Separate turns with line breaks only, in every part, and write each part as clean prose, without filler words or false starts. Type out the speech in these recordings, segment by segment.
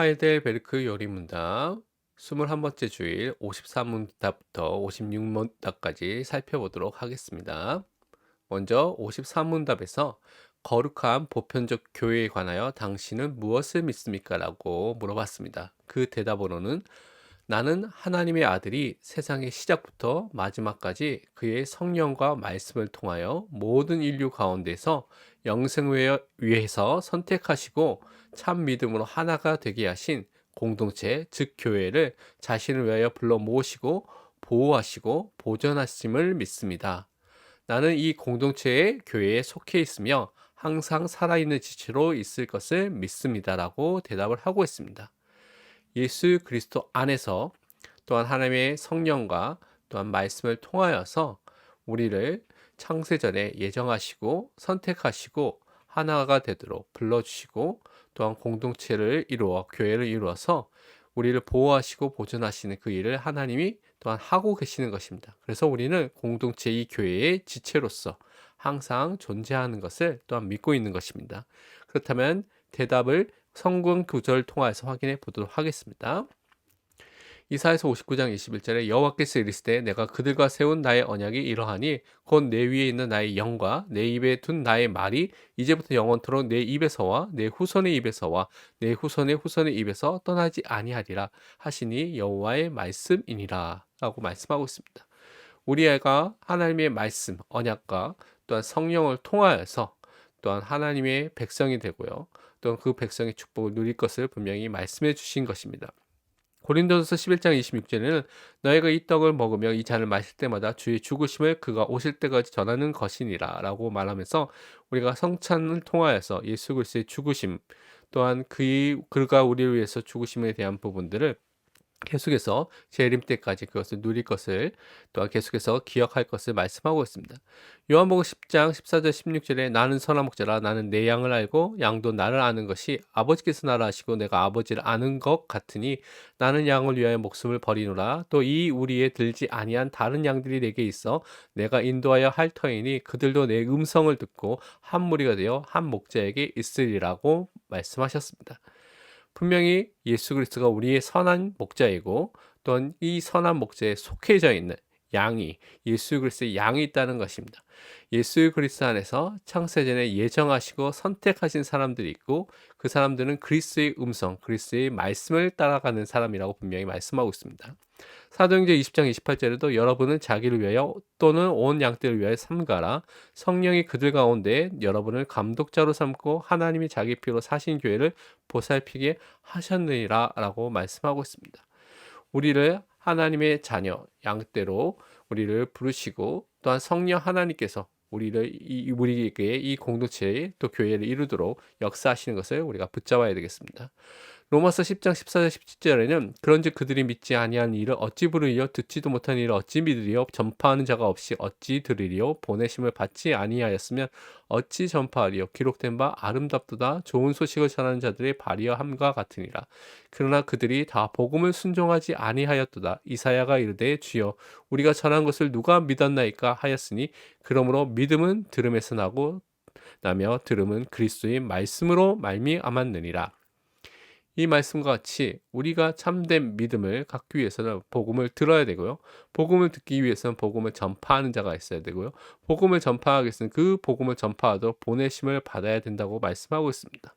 하이델베르크 요리문답 21번째 주일 53문답부터 56문답까지 살펴보도록 하겠습니다. 먼저 53문답에서 거룩한 보편적 교회에 관하여 당신은 무엇을 믿습니까? 라고 물어봤습니다. 그 대답으로는 나는 하나님의 아들이 세상의 시작부터 마지막까지 그의 성령과 말씀을 통하여 모든 인류 가운데서 영생을 위해서 선택하시고 참 믿음으로 하나가 되게 하신 공동체, 즉 교회를 자신을 위하여 불러 모으시고 보호하시고 보존하심을 믿습니다. 나는 이 공동체의 교회에 속해 있으며 항상 살아있는 지체로 있을 것을 믿습니다라고 대답을 하고 있습니다. 예수 그리스도 안에서 또한 하나님의 성령과 또한 말씀을 통하여서 우리를 창세전에 예정하시고 선택하시고 하나가 되도록 불러주시고 또한 공동체를 이루어 교회를 이루어서 우리를 보호하시고 보존하시는 그 일을 하나님이 또한 하고 계시는 것입니다. 그래서 우리는 공동체 이 교회의 지체로서 항상 존재하는 것을 또한 믿고 있는 것입니다. 그렇다면 대답을 성경 구절을 통해서 확인해 보도록 하겠습니다. 이사야서 59장 21절에 여호와께서 이르시되 내가 그들과 세운 나의 언약이 이러하니 곧 내 위에 있는 나의 영과 내 입에 둔 나의 말이 이제부터 영원토록 내 입에서와 내 후손의 입에서와 내 후손의 후손의 입에서 떠나지 아니하리라 하시니 여호와의 말씀이니라 라고 말씀하고 있습니다. 우리가 하나님의 말씀, 언약과 또한 성령을 통하여서 또한 하나님의 백성이 되고요. 또한 그 백성의 축복을 누릴 것을 분명히 말씀해 주신 것입니다. 고린도전서 11장 26절에는 너희가 이 떡을 먹으며 이 잔을 마실 때마다 주의 죽으심을 그가 오실 때까지 전하는 것이니라 라고 말하면서 우리가 성찬을 통하여서 예수 그리스도의 죽으심 또한 그가 우리를 위해서 죽으심에 대한 부분들을 계속해서 재림 때까지 그것을 누릴 것을 또한 계속해서 기억할 것을 말씀하고 있습니다. 요한복음 10장 14절 16절에 나는 선한 목자라 나는 내 양을 알고 양도 나를 아는 것이 아버지께서 나를 아시고 내가 아버지를 아는 것 같으니 나는 양을 위하여 목숨을 버리노라. 또 이 우리에 들지 아니한 다른 양들이 내게 있어 내가 인도하여 할 터이니 그들도 내 음성을 듣고 한 무리가 되어 한 목자에게 있으리라고 말씀하셨습니다. 분명히 예수 그리스도가 우리의 선한 목자이고 또한 이 선한 목자에 속해져 있는 양이 예수 그리스도의 양이 있다는 것입니다. 예수 그리스도 안에서 창세전에 예정하시고 선택하신 사람들이 있고 그 사람들은 그리스도의 음성, 그리스도의 말씀을 따라가는 사람이라고 분명히 말씀하고 있습니다. 사도행전 20장 28절에도 여러분은 자기를 위하여 또는 온 양떼를 위하여 삼가라. 성령이 그들 가운데 여러분을 감독자로 삼고 하나님이 자기 피로 사신 교회를 보살피게 하셨느니라 라고 말씀하고 있습니다. 우리를 하나님의 자녀, 양떼로 우리를 부르시고 또한 성령 하나님께서 우리에게 이 공동체에 또 교회를 이루도록 역사하시는 것을 우리가 붙잡아야 되겠습니다. 로마서 10장 14절 17절에는 그런즉 그들이 믿지 아니한 일을 어찌 부르리요 듣지도 못한 일을 어찌 믿으리요 전파하는 자가 없이 어찌 들으리요 보내심을 받지 아니하였으면 어찌 전파하리요 기록된 바 아름답도다 좋은 소식을 전하는 자들의 발이함과 같으니라. 그러나 그들이 다 복음을 순종하지 아니하였도다. 이사야가 이르되 주여 우리가 전한 것을 누가 믿었나이까 하였으니 그러므로 믿음은 들음에서 나며 들음은 그리스도의 말씀으로 말미암았느니라. 이 말씀과 같이 우리가 참된 믿음을 갖기 위해서는 복음을 들어야 되고요. 복음을 듣기 위해서는 복음을 전파하는 자가 있어야 되고요. 복음을 전파하기 위해서는 그 복음을 전파하도록 보내심을 받아야 된다고 말씀하고 있습니다.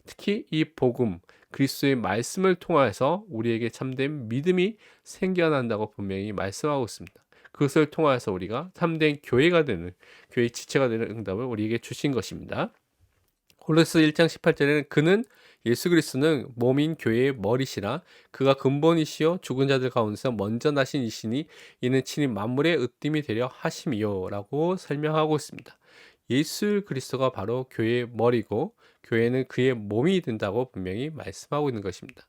특히 이 복음, 그리스도의 말씀을 통해서 우리에게 참된 믿음이 생겨난다고 분명히 말씀하고 있습니다. 그것을 통해서 우리가 참된 교회가 되는, 교회의 지체가 되는 응답을 우리에게 주신 것입니다. 골로새 1장 18절에는 그는 예수 그리스도는 몸인 교회의 머리시라 그가 근본이시요 죽은 자들 가운데서 먼저 나신 이시니 이는 친히 만물의 으뜸이 되려 하심이요 라고 설명하고 있습니다. 예수 그리스도가 바로 교회의 머리고 교회는 그의 몸이 된다고 분명히 말씀하고 있는 것입니다.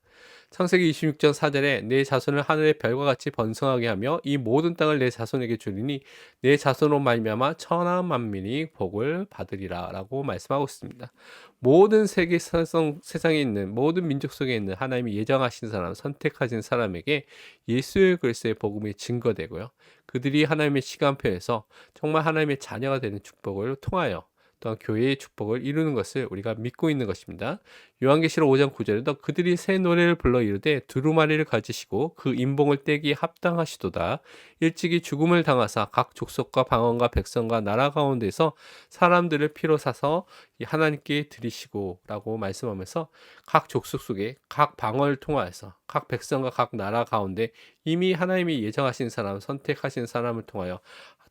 창세기 26장 4절에 내 자손을 하늘의 별과 같이 번성하게 하며 이 모든 땅을 내 자손에게 주리니 내 자손으로 말미암아 천하 만민이 복을 받으리라 라고 말씀하고 있습니다. 모든 세상에 있는 모든 민족 속에 있는 하나님이 예정하신 사람, 선택하신 사람에게 예수 그리스도의 복음이 증거되고요. 그들이 하나님의 시간표에서 정말 하나님의 자녀가 되는 축복을 통하여 또한 교회의 축복을 이루는 것을 우리가 믿고 있는 것입니다. 요한계시록 5장 9절에도 그들이 새 노래를 불러 이르되 두루마리를 가지시고 그 인봉을 떼기에 합당하시도다. 일찍이 죽음을 당하사 각 족속과 방언과 백성과 나라 가운데서 사람들을 피로 사서 하나님께 드리시고라고 말씀하면서 각 족속 속에 각 방언을 통하여서 각 백성과 각 나라 가운데 이미 하나님이 예정하신 사람, 선택하신 사람을 통하여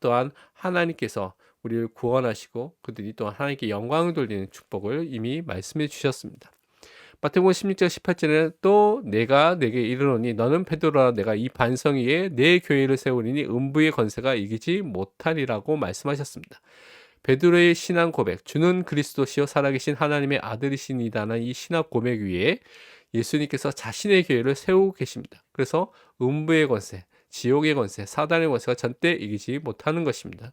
또한 하나님께서 우리를 구원하시고 그들이 또한 하나님께 영광을 돌리는 축복을 이미 말씀해 주셨습니다. 마태복음 16장 18절에는 또 내가 내게 이르노니 너는 베드로라 내가 이 반성 위에 내 교회를 세우리니 음부의 권세가 이기지 못하리라고 말씀하셨습니다. 베드로의 신앙 고백, 주는 그리스도시요 살아계신 하나님의 아들이시니다는 이 신앙 고백 위에 예수님께서 자신의 교회를 세우고 계십니다. 그래서 음부의 권세, 지옥의 권세, 사단의 권세가 절대 이기지 못하는 것입니다.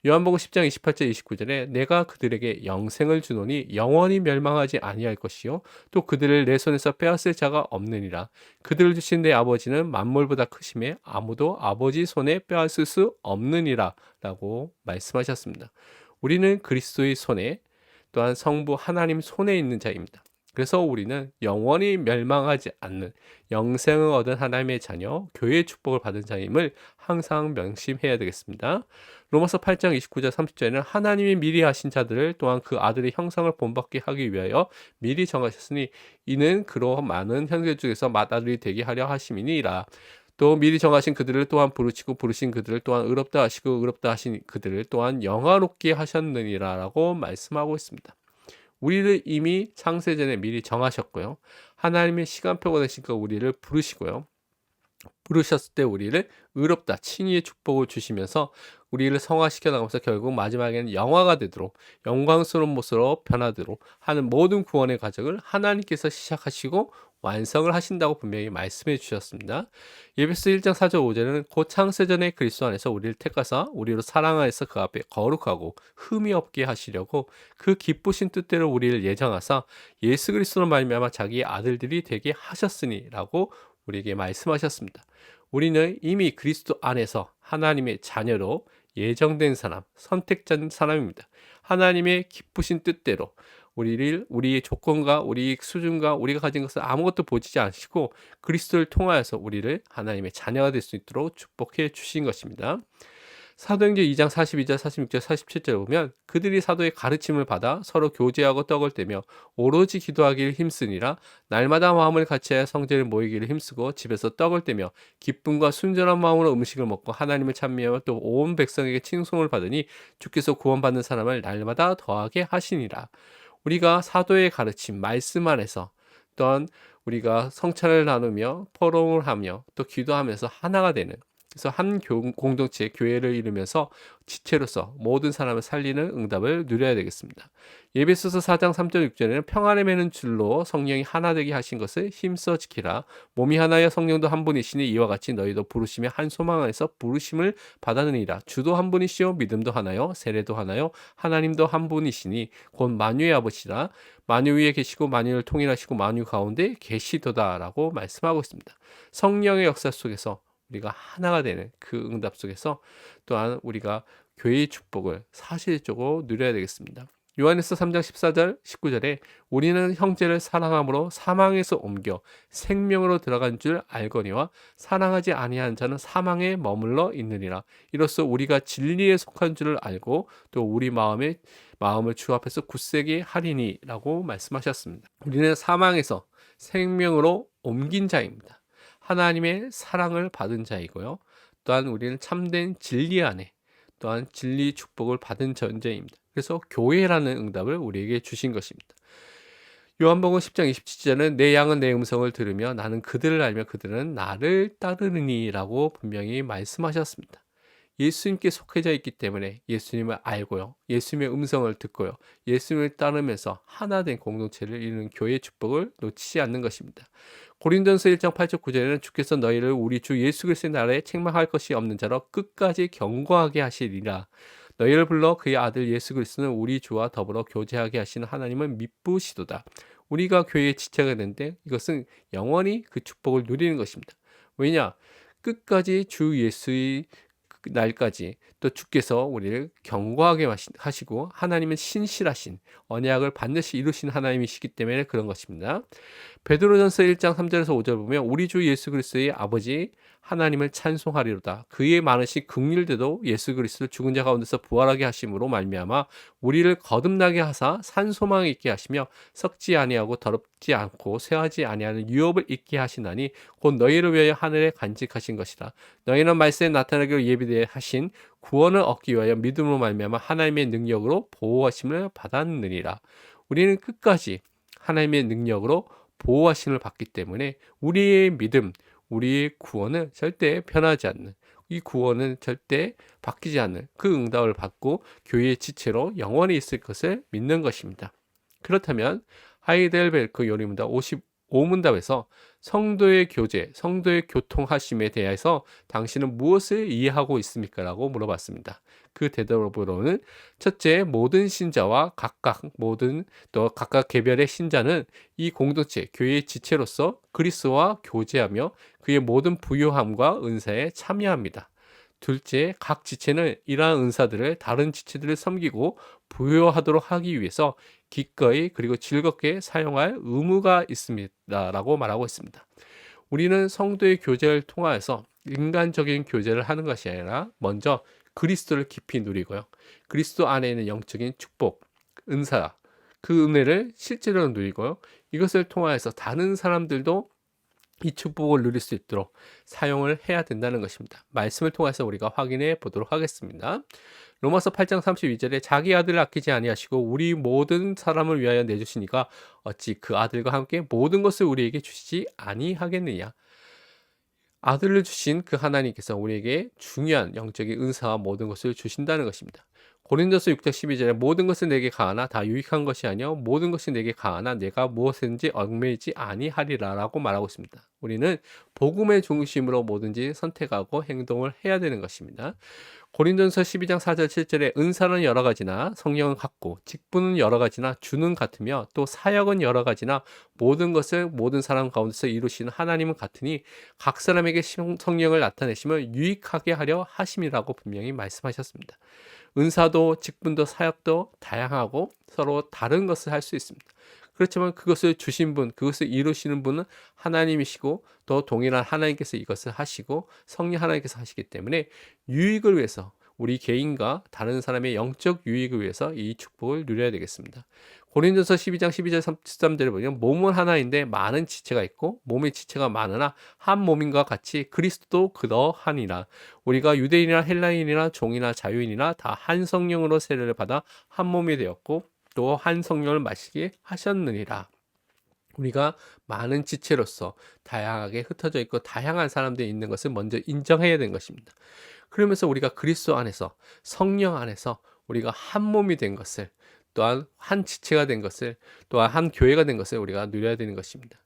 요한복음 10장 28절 29절에 내가 그들에게 영생을 주노니 영원히 멸망하지 아니할 것이요 또 그들을 내 손에서 빼앗을 자가 없느니라. 그들을 주신 내 아버지는 만물보다 크심에 아무도 아버지 손에 빼앗을 수 없느니라 라고 말씀하셨습니다. 우리는 그리스도의 손에 또한 성부 하나님 손에 있는 자입니다. 그래서 우리는 영원히 멸망하지 않는 영생을 얻은 하나님의 자녀, 교회의 축복을 받은 자임을 항상 명심해야 되겠습니다. 로마서 8장 29절 30절에는 하나님이 미리 하신 자들을 또한 그 아들의 형상을 본받게 하기 위하여 미리 정하셨으니 이는 그로 많은 형제 중에서 맏아들이 되게 하려 하심이니라. 또 미리 정하신 그들을 또한 부르시고 부르신 그들을 또한 의롭다 하시고 의롭다 하신 그들을 또한 영화롭게 하셨느니라라고 말씀하고 있습니다. 우리를 이미 창세전에 미리 정하셨고요. 하나님의 시간표가 되시니까 우리를 부르시고요. 부르셨을 때 우리를 의롭다, 칭의의 축복을 주시면서 우리를 성화시켜 나가면서 결국 마지막에는 영화가 되도록 영광스러운 모습으로 변하도록 하는 모든 구원의 과정을 하나님께서 시작하시고 완성을 하신다고 분명히 말씀해 주셨습니다. 예배서 1장 4절 5절은 곧 창세전에 그리스도 안에서 우리를 택하사 우리로 사랑하여서 그 앞에 거룩하고 흠이 없게 하시려고 그 기쁘신 뜻대로 우리를 예정하사 예수 그리스도로 말미암아 자기의 아들들이 되게 하셨으니라고 우리에게 말씀하셨습니다. 우리는 이미 그리스도 안에서 하나님의 자녀로 예정된 사람, 선택된 사람입니다. 하나님의 기쁘신 뜻대로 우리의 조건과 우리 수준과 우리가 가진 것을 아무것도 보지 않으시고 그리스도를 통하여서 우리를 하나님의 자녀가 될 수 있도록 축복해 주신 것입니다. 사도행전 2장 42절, 46절, 47절 보면 그들이 사도의 가르침을 받아 서로 교제하고 떡을 떼며 오로지 기도하기를 힘쓰니라. 날마다 마음을 같이하여 성전에 모이기를 힘쓰고 집에서 떡을 떼며 기쁨과 순전한 마음으로 음식을 먹고 하나님을 찬미하며 또 온 백성에게 칭송을 받으니 주께서 구원받는 사람을 날마다 더하게 하시니라. 우리가 사도의 가르침, 말씀 안에서 또한 우리가 성찬을 나누며 포럼을 하며 또 기도하면서 하나가 되는 그래서 한 공동체 교회를 이루면서 지체로서 모든 사람을 살리는 응답을 누려야 되겠습니다. 예배소서 4장 3절 6절에는 평안에 매는 줄로 성령이 하나 되게 하신 것을 힘써 지키라. 몸이 하나여 성령도 한 분이시니 이와 같이 너희도 부르심의 한 소망 안에서 부르심을 받았느니라. 주도 한 분이시요 믿음도 하나요 세례도 하나요 하나님도 한 분이시니 곧 만유의 아버지라. 만유 위에 계시고 만유를 통일하시고 만유 가운데 계시도다라고 말씀하고 있습니다. 성령의 역사 속에서 우리가 하나가 되는 그 응답 속에서 또한 우리가 교회의 축복을 사실적으로 누려야 되겠습니다. 요한일서 3장 14절 19절에 우리는 형제를 사랑함으로 사망에서 옮겨 생명으로 들어간 줄 알거니와 사랑하지 아니한 자는 사망에 머물러 있느니라. 이로써 우리가 진리에 속한 줄을 알고 또 우리 마음을 주 앞에서 굳세게 하리니라고 말씀하셨습니다. 우리는 사망에서 생명으로 옮긴 자입니다. 하나님의 사랑을 받은 자이고요. 또한 우리는 참된 진리 안에 또한 진리 축복을 받은 존재입니다. 그래서 교회라는 응답을 우리에게 주신 것입니다. 요한복음 10장 27절은 내 양은 내 음성을 들으며 나는 그들을 알며 그들은 나를 따르느니라고 분명히 말씀하셨습니다. 예수님께 속해져 있기 때문에 예수님을 알고요. 예수님의 음성을 듣고요. 예수님을 따르면서 하나 된 공동체를 이루는 교회의 축복을 놓치지 않는 것입니다. 고린도전서 1장 8절 9절에는 주께서 너희를 우리 주 예수 그리스도의 나라에 책망할 것이 없는 자로 끝까지 경고하게 하시리라. 너희를 불러 그의 아들 예수 그리스도는 우리 주와 더불어 교제하게 하시는 하나님은 미쁘시도다. 우리가 교회의 지체가 되는데 이것은 영원히 그 축복을 누리는 것입니다. 왜냐? 끝까지 주 예수의 날까지 또 주께서 우리를 견고하게 하시고 하나님은 신실하신 언약을 반드시 이루신 하나님이시기 때문에 그런 것입니다. 베드로전서 1장 3절에서 5절 보면 우리 주 예수 그리스도의 아버지 하나님을 찬송하리로다. 그의 많으신 긍휼대도 예수 그리스도를 죽은 자 가운데서 부활하게 하심으로 말미암아 우리를 거듭나게 하사 산 소망 있게 하시며 썩지 아니하고 더럽지 않고 쇠하지 아니하는 유업을 있게 하시나니 곧 너희를 위하여 하늘에 간직하신 것이라. 너희는 말세에 나타나기로 예비되어 하신 구원을 얻기 위하여 믿음으로 말미암아 하나님의 능력으로 보호하심을 받았느니라. 우리는 끝까지 하나님의 능력으로 보호하심을 받기 때문에 우리의 믿음, 우리의 구원은 절대 변하지 않는, 이 구원은 절대 바뀌지 않는 그 응답을 받고 교회의 지체로 영원히 있을 것을 믿는 것입니다. 그렇다면 하이델베르크 요리문답 55문답에서 성도의 교제, 성도의 교통하심에 대해서 당신은 무엇을 이해하고 있습니까? 라고 물어봤습니다. 그 대답으로는 첫째, 모든 신자와 각각 개별의 신자는 이 공동체, 교회의 지체로서 그리스도와 교제하며 그의 모든 부요함과 은사에 참여합니다. 둘째, 각 지체는 이러한 은사들을 다른 지체들을 섬기고 부요하도록 하기 위해서 기꺼이 그리고 즐겁게 사용할 의무가 있습니다라고 말하고 있습니다. 우리는 성도의 교제를 통하여서 인간적인 교제를 하는 것이 아니라 먼저 그리스도를 깊이 누리고요. 그리스도 안에 있는 영적인 축복, 은사, 그 은혜를 실제로 누리고요. 이것을 통하여서 다른 사람들도 이 축복을 누릴 수 있도록 사용을 해야 된다는 것입니다. 말씀을 통해서 우리가 확인해 보도록 하겠습니다. 로마서 8장 32절에 자기 아들을 아끼지 아니하시고 우리 모든 사람을 위하여 내주시니까 어찌 그 아들과 함께 모든 것을 우리에게 주시지 아니하겠느냐. 아들을 주신 그 하나님께서 우리에게 중요한 영적인 은사와 모든 것을 주신다는 것입니다. 고린도서 6장 12절에 모든 것은 내게 가하나 다 유익한 것이 아니요 모든 것이 내게 가하나 내가 무엇이든지 얽매이지 아니하리라라고 말하고 있습니다. 우리는 복음의 중심으로 뭐든지 선택하고 행동을 해야 되는 것입니다. 고린도전서 12장 4절 7절에 은사는 여러 가지나 성령은 같고 직분은 여러 가지나 주는 같으며 또 사역은 여러 가지나 모든 것을 모든 사람 가운데서 이루시는 하나님은 같으니 각 사람에게 성령을 나타내심을 유익하게 하려 하심이라고 분명히 말씀하셨습니다. 은사도 직분도 사역도 다양하고 서로 다른 것을 할 수 있습니다. 그렇지만 그것을 주신 분, 그것을 이루시는 분은 하나님이시고 또 동일한 하나님께서 이것을 하시고 성령 하나님께서 하시기 때문에 유익을 위해서 우리 개인과 다른 사람의 영적 유익을 위해서 이 축복을 누려야 되겠습니다. 고린도서 12장 12절 13절을 보면 몸은 하나인데 많은 지체가 있고 몸의 지체가 많으나 한 몸인과 같이 그리스도도 그러하니라. 우리가 유대인이나 헬라인이나 종이나 자유인이나 다 한 성령으로 세례를 받아 한 몸이 되었고 또 한 성령을 마시게 하셨느니라. 우리가 많은 지체로서 다양하게 흩어져 있고 다양한 사람들이 있는 것을 먼저 인정해야 되는 것입니다. 그러면서 우리가 그리스도 안에서 성령 안에서 우리가 한 몸이 된 것을 또한 한 지체가 된 것을 또한 한 교회가 된 것을 우리가 누려야 되는 것입니다.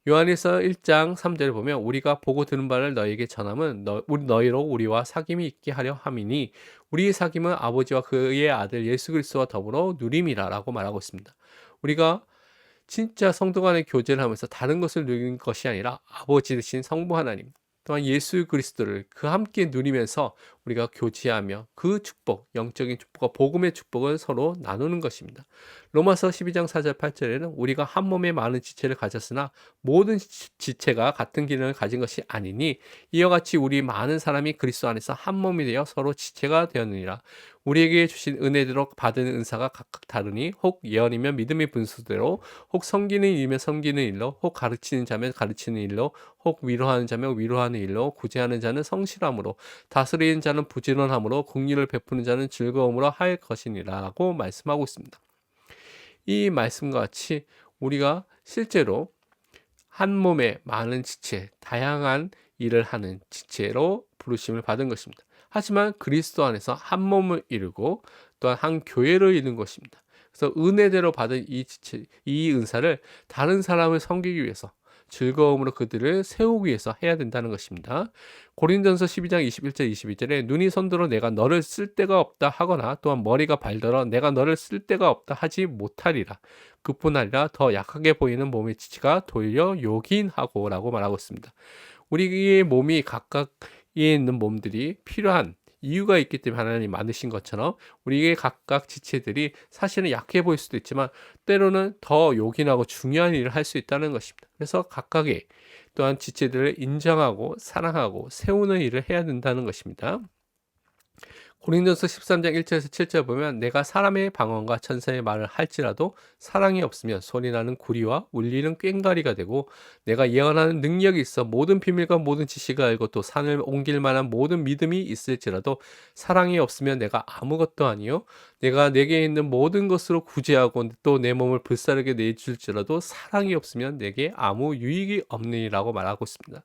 요한일서 1장 3절을 보면 우리가 보고 들은 바를 너희에게 전함은 너희로 우리와 사귐이 있게 하려 함이니 우리의 사귐은 아버지와 그의 아들 예수 그리스도와 더불어 누림이라라고 말하고 있습니다. 우리가 진짜 성도 간의 교제를 하면서 다른 것을 누리는 것이 아니라 아버지 되신 성부 하나님 또한 예수 그리스도를 그 함께 누리면서 우리가 교제하며 그 축복, 영적인 축복과 복음의 축복을 서로 나누는 것입니다. 로마서 12장 4절 8절에는 우리가 한 몸에 많은 지체를 가졌으나 모든 지체가 같은 기능을 가진 것이 아니니 이와 같이 우리 많은 사람이 그리스도 안에서 한 몸이 되어 서로 지체가 되었느니라. 우리에게 주신 은혜대로 받은 은사가 각각 다르니 혹 예언이면 믿음의 분수대로 혹 섬기는 일이면 섬기는 일로 혹 가르치는 자면 가르치는 일로 혹 위로하는 자면 위로하는 일로 구제하는 자는 성실함으로 다스리는 자는 부지런함으로 긍휼을 베푸는 자는 즐거움으로 할 것이니라고 말씀하고 있습니다. 이 말씀과 같이 우리가 실제로 한 몸에 많은 지체, 다양한 일을 하는 지체로 부르심을 받은 것입니다. 하지만 그리스도 안에서 한 몸을 이루고 또한 한 교회를 이루는 것입니다. 그래서 은혜대로 받은 이 지체, 이 은사를 다른 사람을 섬기기 위해서 즐거움으로 그들을 세우기 위해서 해야 된다는 것입니다. 고린도전서 12장 21절 22절에 눈이 손들어 내가 너를 쓸 데가 없다 하거나 또한 머리가 발더러 내가 너를 쓸 데가 없다 하지 못하리라. 그뿐 아니라 더 약하게 보이는 몸의 지체가 도리어 요긴하고 라고 말하고 있습니다. 우리의 몸이 각각에 있는 몸들이 필요한 이유가 있기 때문에 하나님이 만드신 것처럼 우리의 각각 지체들이 사실은 약해 보일 수도 있지만 때로는 더 요긴하고 중요한 일을 할 수 있다는 것입니다. 그래서 각각의 또한 지체들을 인정하고 사랑하고 세우는 일을 해야 된다는 것입니다. 고린도서 13장 1절에서 7절 보면 내가 사람의 방언과 천사의 말을 할지라도 사랑이 없으면 소리나는 구리와 울리는 꽹과리가 되고 내가 예언하는 능력이 있어 모든 비밀과 모든 지식을 알고 또 산을 옮길 만한 모든 믿음이 있을지라도 사랑이 없으면 내가 아무것도 아니요 내가 내게 있는 모든 것으로 구제하고 또 내 몸을 불사르게 내줄지라도 사랑이 없으면 내게 아무 유익이 없느니라고 말하고 있습니다.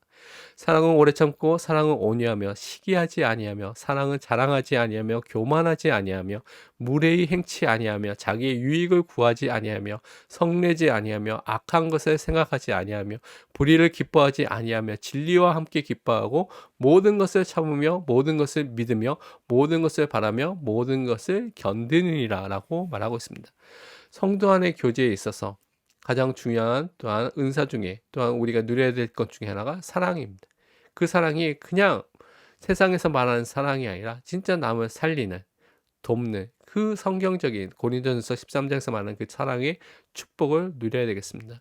사랑은 오래 참고 사랑은 온유하며 시기하지 아니하며 사랑은 자랑하지 아니하며 교만하지 아니하며 무례히 행치 아니하며 자기의 유익을 구하지 아니하며 성내지 아니하며 악한 것을 생각하지 아니하며 불의를 기뻐하지 아니하며 진리와 함께 기뻐하고 모든 것을 참으며 모든 것을 믿으며 모든 것을 바라며 모든 것을 견디느니라라고 말하고 있습니다. 성도 안의 교제에 있어서 가장 중요한 또한 은사 중에 또한 우리가 누려야 될 것 중에 하나가 사랑입니다. 그 사랑이 그냥 세상에서 말하는 사랑이 아니라 진짜 남을 살리는, 돕는 그 성경적인 고린도전서 13장에서 말하는 그 사랑의 축복을 누려야 되겠습니다.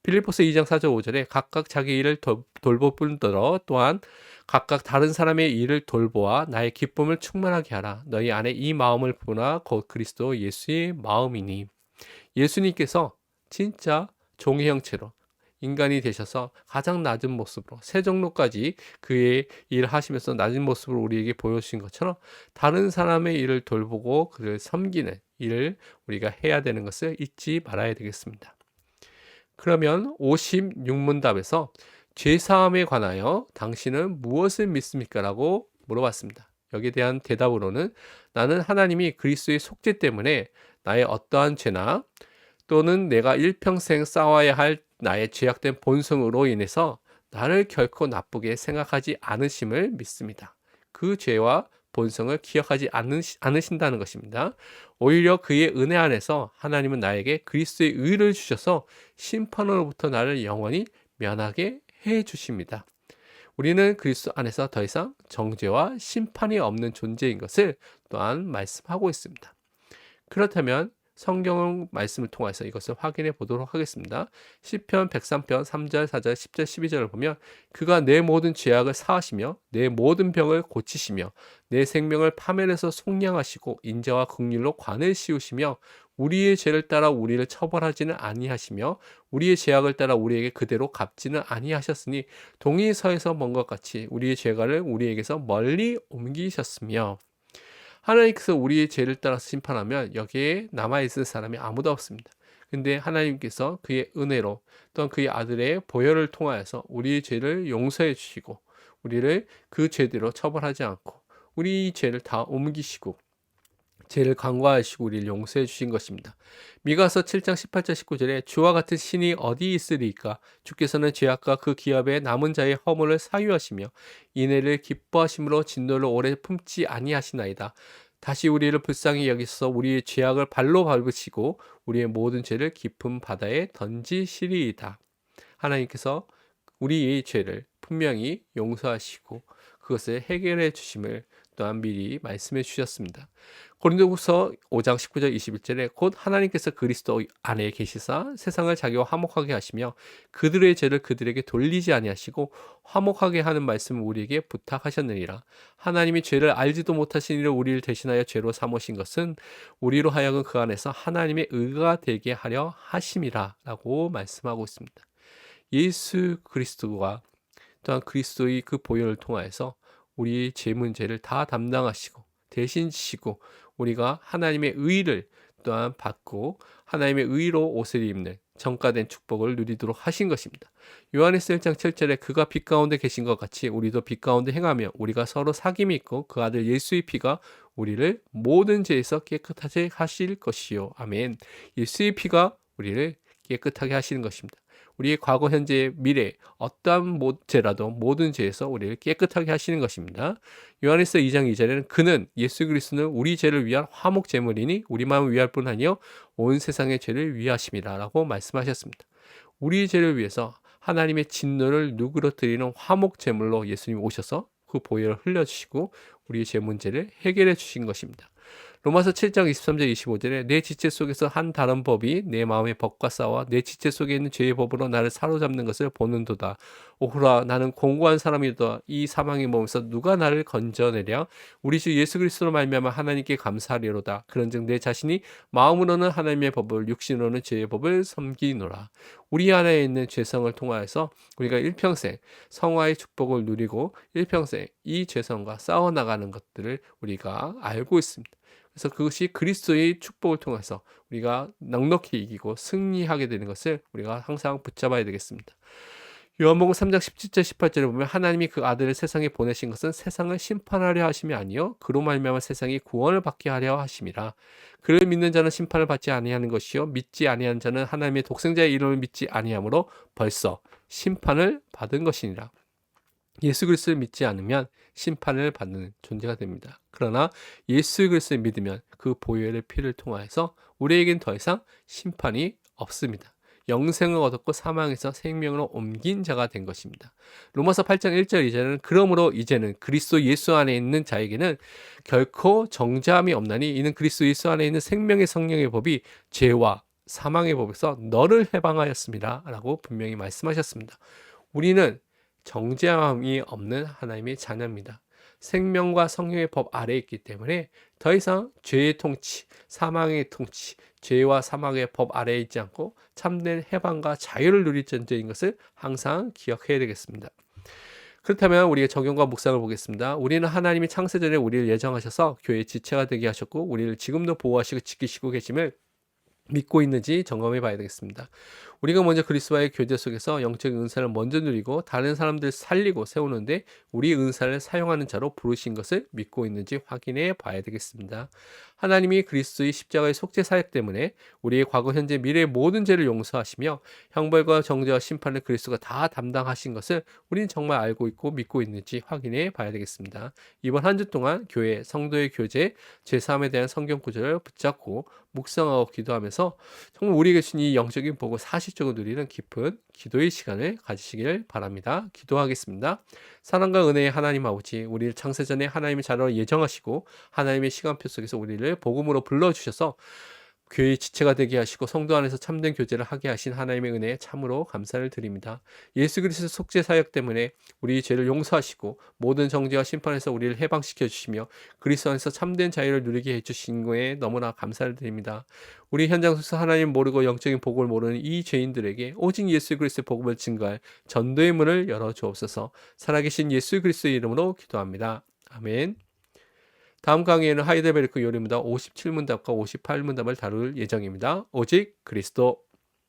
빌립보서 2장 4절 5절에 각각 자기 일을 돌볼 뿐더러 또한 각각 다른 사람의 일을 돌보아 나의 기쁨을 충만하게 하라. 너희 안에 이 마음을 보나 곧 그리스도 예수의 마음이니. 예수님께서 진짜 종의 형체로 인간이 되셔서 가장 낮은 모습으로 세 정도까지 그의 일을 하시면서 낮은 모습을 우리에게 보여주신 것처럼 다른 사람의 일을 돌보고 그를 섬기는 일을 우리가 해야 되는 것을 잊지 말아야 되겠습니다. 그러면 56문답에서 죄사함에 관하여 당신은 무엇을 믿습니까? 라고 물어봤습니다. 여기에 대한 대답으로는 나는 하나님이 그리스도의 속죄 때문에 나의 어떠한 죄나 또는 내가 일평생 싸워야 할 나의 죄악된 본성으로 인해서 나를 결코 나쁘게 생각하지 않으심을 믿습니다. 그 죄와 본성을 기억하지 않으신다는 것입니다. 오히려 그의 은혜 안에서 하나님은 나에게 그리스도의 의를 주셔서 심판으로부터 나를 영원히 면하게 해 주십니다. 우리는 그리스도 안에서 더 이상 정죄와 심판이 없는 존재인 것을 또한 말씀하고 있습니다. 그렇다면 성경 말씀을 통해서 이것을 확인해 보도록 하겠습니다. 시편 103편 3절, 4절, 10절, 12절을 보면 그가 내 모든 죄악을 사하시며 내 모든 병을 고치시며 내 생명을 파멸해서 속량하시고 인자와 긍휼로 관을 씌우시며 우리의 죄를 따라 우리를 처벌하지는 아니하시며 우리의 죄악을 따라 우리에게 그대로 갚지는 아니하셨으니 동이 서에서 먼 것 같이 우리의 죄가를 우리에게서 멀리 옮기셨으며. 하나님께서 우리의 죄를 따라서 심판하면 여기에 남아있을 사람이 아무도 없습니다. 근데 하나님께서 그의 은혜로 또한 그의 아들의 보혈을 통하여서 우리의 죄를 용서해 주시고 우리를 그 죄대로 처벌하지 않고 우리 죄를 다 옮기시고 죄를 간과하시고 우리를 용서해 주신 것입니다. 미가서 7장 18절 19절에 주와 같은 신이 어디 있으리까? 주께서는 죄악과 그 기업의 남은 자의 허물을 사유하시며 인애를 기뻐하심으로 진노를 오래 품지 아니하시나이다. 다시 우리를 불쌍히 여기서 우리의 죄악을 발로 밟으시고 우리의 모든 죄를 깊은 바다에 던지시리이다. 하나님께서 우리의 죄를 분명히 용서하시고 그것을 해결해 주심을 또한 미리 말씀해 주셨습니다. 고린도후서 5장 19절 21절에 곧 하나님께서 그리스도 안에 계시사 세상을 자기와 화목하게 하시며 그들의 죄를 그들에게 돌리지 아니하시고 화목하게 하는 말씀을 우리에게 부탁하셨느니라. 하나님이 죄를 알지도 못하신 이를 우리를 대신하여 죄로 삼으신 것은 우리로 하여금 그 안에서 하나님의 의가 되게 하려 하심이라 라고 말씀하고 있습니다. 예수 그리스도가 또한 그리스도의 그 보혈을 통하여서 우리의 죄 문제를 다 담당하시고 대신 지시고 우리가 하나님의 의를 또한 받고 하나님의 의로 옷을 입는 정가된 축복을 누리도록 하신 것입니다. 요한일서 1장 7절에 그가 빛 가운데 계신 것 같이 우리도 빛 가운데 행하며 우리가 서로 사귐이 있고 그 아들 예수의 피가 우리를 모든 죄에서 깨끗하게 하실 것이요. 아멘. 예수의 피가 우리를 깨끗하게 하시는 것입니다. 우리의 과거, 현재, 미래 어떠한 죄라도 모든 죄에서 우리를 깨끗하게 하시는 것입니다. 요한일서 2장 2절에는 그는 예수 그리스도는 우리 죄를 위한 화목 제물이니 우리만 위할 뿐 아니요 온 세상의 죄를 위하심이라 라고 말씀하셨습니다. 우리의 죄를 위해서 하나님의 진노를 누그러뜨리는 화목 제물로 예수님이 오셔서 그 보혈을 흘려주시고 우리의 죄 문제를 해결해 주신 것입니다. 로마서 7장 23절 25절에 내 지체 속에서 한 다른 법이 내 마음의 법과 싸워 내 지체 속에 있는 죄의 법으로 나를 사로잡는 것을 보는도다. 오호라 나는 공고한 사람이다. 이 사망의 몸에서 누가 나를 건져내랴. 우리 주 예수 그리스도로 말미암아 하나님께 감사하리로다. 그런즉 내 자신이 마음으로는 하나님의 법을 육신으로는 죄의 법을 섬기노라. 우리 안에 있는 죄성을 통하여서 우리가 일평생 성화의 축복을 누리고 일평생 이 죄성과 싸워나가는 것들을 우리가 알고 있습니다. 그래서 그것이 그리스도의 축복을 통해서 우리가 넉넉히 이기고 승리하게 되는 것을 우리가 항상 붙잡아야 되겠습니다. 요한복음 3장 17절 18절에 보면 하나님이 그 아들을 세상에 보내신 것은 세상을 심판하려 하심이 아니요 그로 말미암아 세상이 구원을 받게 하려 하심이라. 그를 믿는 자는 심판을 받지 아니하는 것이요 믿지 아니하는 자는 하나님의 독생자의 이름을 믿지 아니하므로 벌써 심판을 받은 것이니라. 예수 그리스도를 믿지 않으면 심판을 받는 존재가 됩니다. 그러나 예수 그리스도를 믿으면 그 보혈의 피를 통하여서 우리에겐 더 이상 심판이 없습니다. 영생을 얻었고 사망에서 생명으로 옮긴 자가 된 것입니다. 로마서 8장 1절 2절은 그러므로 이제는 그리스도 예수 안에 있는 자에게는 결코 정죄함이 없나니 이는 그리스도 예수 안에 있는 생명의 성령의 법이 죄와 사망의 법에서 너를 해방하였습니다. 라고 분명히 말씀하셨습니다. 우리는 정죄함이 없는 하나님의 자녀입니다. 생명과 성령의 법 아래에 있기 때문에 더 이상 죄의 통치, 사망의 통치, 죄와 사망의 법 아래에 있지 않고 참된 해방과 자유를 누릴 존재인 것을 항상 기억해야 되겠습니다. 그렇다면 우리의 적용과 묵상을 보겠습니다. 우리는 하나님이 창세전에 우리를 예정하셔서 교회의 지체가 되게 하셨고 우리를 지금도 보호하시고 지키시고 계심을 믿고 있는지 점검해 봐야 되겠습니다. 우리가 먼저 그리스도와의 교제 속에서 영적인 은사를 먼저 누리고 다른 사람들 살리고 세우는데 우리 은사를 사용하는 자로 부르신 것을 믿고 있는지 확인해 봐야 되겠습니다. 하나님이 그리스도의 십자가의 속죄 사역 때문에 우리의 과거, 현재, 미래의 모든 죄를 용서하시며 형벌과 정죄와 심판을 그리스도가 다 담당하신 것을 우리는 정말 알고 있고 믿고 있는지 확인해 봐야 되겠습니다. 이번 한 주 동안 교회, 성도의 교제, 죄사함에 대한 성경 구절을 붙잡고 묵상하고 기도하면서 정말 우리에게 주신 이 영적인 복을 사실적으로 누리는 깊은 기도의 시간을 가지시길 바랍니다. 기도하겠습니다. 사랑과 은혜의 하나님 아버지, 우리를 창세전에 하나님의 자녀로 예정하시고 하나님의 시간표 속에서 우리를 복음으로 불러주셔서 교회의 지체가 되게 하시고 성도 안에서 참된 교제를 하게 하신 하나님의 은혜에 참으로 감사를 드립니다. 예수 그리스도 속죄 사역 때문에 우리 죄를 용서하시고 모든 정죄와 심판에서 우리를 해방시켜 주시며 그리스도 안에서 참된 자유를 누리게 해주신 거에 너무나 감사를 드립니다. 우리 현장 속에서 하나님 모르고 영적인 복을 모르는 이 죄인들에게 오직 예수 그리스도의 복음을 증거할 전도의 문을 열어 주옵소서. 살아계신 예수 그리스도의 이름으로 기도합니다. 아멘. 다음 강의에는 하이델베르크 요리문답 57문답과 58문답을 다룰 예정입니다. 오직 그리스도.